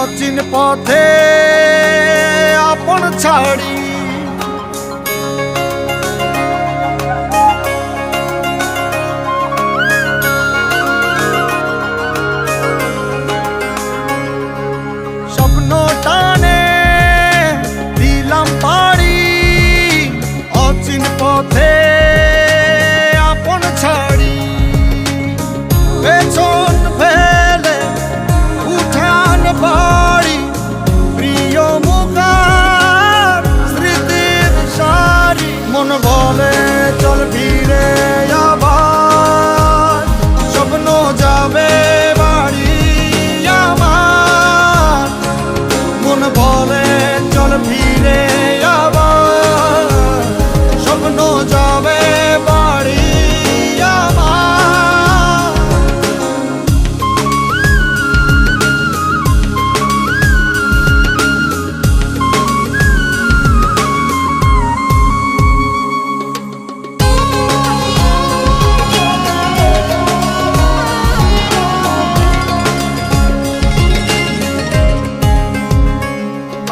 অচিন পথে আপন ছাড়ি স্বপ্ন টানে দিলাম পাড়ি অচিন পথে আপন ছাড়ি পেছন ফেলে উঠান বাড়ি প্রিয় মুখার স্মৃতির সারি মন বলে চল ফিরে আবার স্বপ্ন যাবে বাড়ি আমার মন বলে চল ফিরে আবার স্বপ্ন যাবে বাড়ি আমার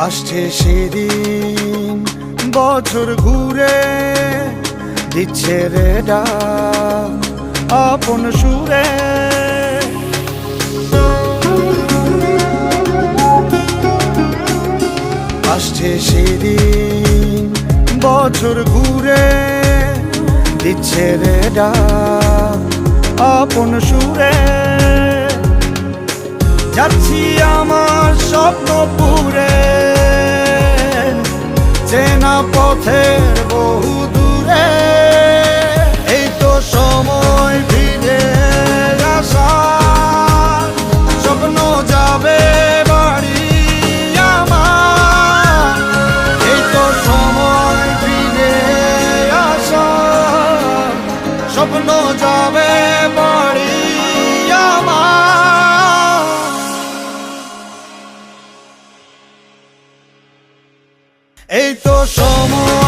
আসছে সেদিন বছর ঘুরে দিচ্ছে রে ডাক আপন সুরে আসছে সেদিন বছর ঘুরে দিচ্ছে রে ডাক আপন সুরে যাচ্ছি আমার স্বপ্নপুরে চেনা পথের বহু দূরে এই তো সময় ফিরে আসার স্বপ্ন যাবে বাড়ি আমার এই তো সময় ফিরে আসার স্বপ্ন যাবে বাড়ি আমার এই তো সময়